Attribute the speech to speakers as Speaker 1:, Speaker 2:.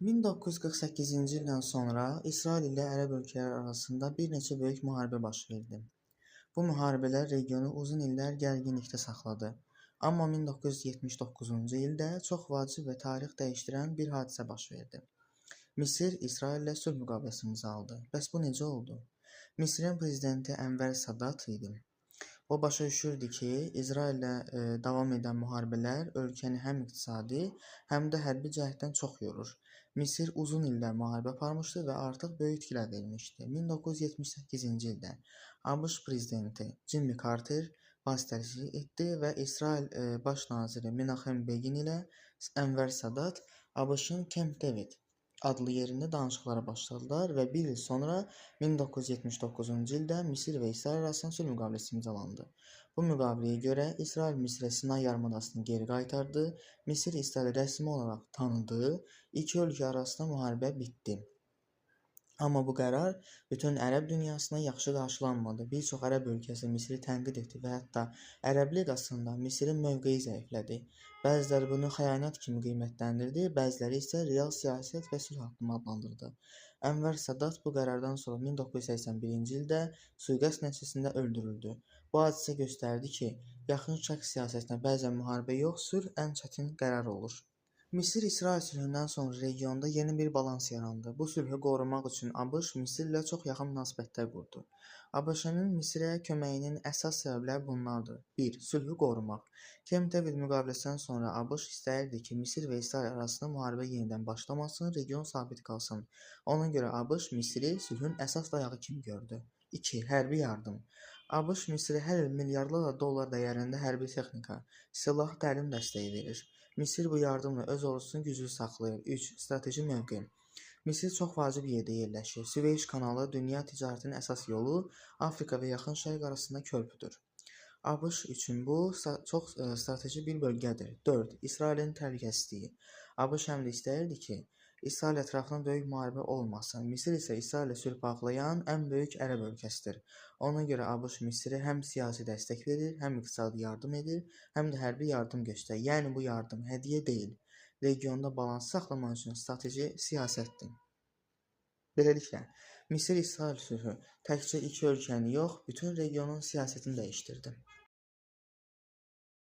Speaker 1: 1948-ci ildən sonra İsrail ilə ərəb ölkələri arasında bir neçə böyük müharibə baş verdi. Bu müharibələr regionu uzun illər gərginlikdə saxladı. Amma 1979-cu ildə çox vacib və tarix dəyişdirən bir hadisə baş verdi. Misir İsraillə sülh müqaviləsi imzaladı. Bəs bu necə oldu? Misirin prezidenti Ənvər Sadat idi. O başa düşürdü ki, İsraillə davam edən müharibələr ölkəni həm iqtisadi, həm də hərbi cəhətdən çox yorur. Misir uzun illər müharibə aparmışdı və artıq böyük itkilər vermişdi. 1978-ci ildə ABŞ prezidenti Jimmy Carter vasitəçilik etdi və İsrail baş naziri Menachem Begin ilə Ənvər Sadat ABŞ-ın Camp David adlı yerində danışıqlara başladılar və bir il sonra 1979-cu ildə Misir və İsrail arasında sülh müqaviləsi imzalandı. Bu müqaviləyə görə İsrail Misirə Sinay yarımadasını geri qaytardı, Misir İsraili rəsmi olaraq tanıdı, iki ölkə arasında müharibə bitdi. Amma bu qərar bütün ərəb dünyasına yaxşı qarşılanmadı. Bir çox ərəb ölkəsi Misiri tənqid etdi və hətta Ərəb Liqasında Misirin mövqeyi zəiflədi. Bəziləri bunu xəyanət kimi qiymətləndirdi, bəziləri isə real siyasət və sülh addımı adlandırdı. Ənvər Sadat bu qərardan sonra 1981-ci ildə sui-qəsd nəticəsində öldürüldü. Bu hadisə göstərdi ki, yaxın şərq siyasətinə bəzən müharibə yox, sülh ən çətin qərar olur. Misir-İsrail sülhündən sonra regionda yeni bir balans yarandı. Bu sülhü qorumaq üçün ABŞ Misirlə çox yaxın münasibətlər qurdu. ABŞ-ın Misirə köməyinin əsas səbəbləri bunlardır. 1. Sülhü qorumaq. Camp David müqaviləsindən sonra ABŞ istəyirdi ki, Misir və İsrail arasında müharibə yenidən başlamasın, region sabit qalsın. Ona görə ABŞ Misiri sülhün əsas dayağı kimi gördü. 2. Hərbi yardım. ABŞ Misirə hər il milyardlarla dollar dəyərində hərbi texnika, silah, təlim dəstəyi verir. Misir bu yardımla öz ordusunu güclü saxlayır. 3. Strateji mövqe. Misir çox vacib yerdə yerləşir. Süveyş kanalı dünya ticarətinin əsas yolu, Afrika və Yaxın Şərq arasında körpüdür. ABŞ üçün bu çox strateji bir bölgədir. 4. İsrailin təhlükəsizliyi. ABŞ həm də istəyirdi ki, İsrail ətrafında böyük müharibə olmasın. Misir isə İsraillə sülh bağlayan ən böyük ərəb ölkəsidir. Ona görə ABŞ Misirə həm siyasi dəstək verir, həm iqtisadi yardım edir, həm də hərbi yardım göstərir. Yəni bu yardım hədiyyə deyil, regionda balans saxlamaq üçün strateji siyasətdir. Beləliklə, Misir-İsrail sülhü təkcə iki ölkəni yox, bütün regionun siyasətini dəyişdirdi.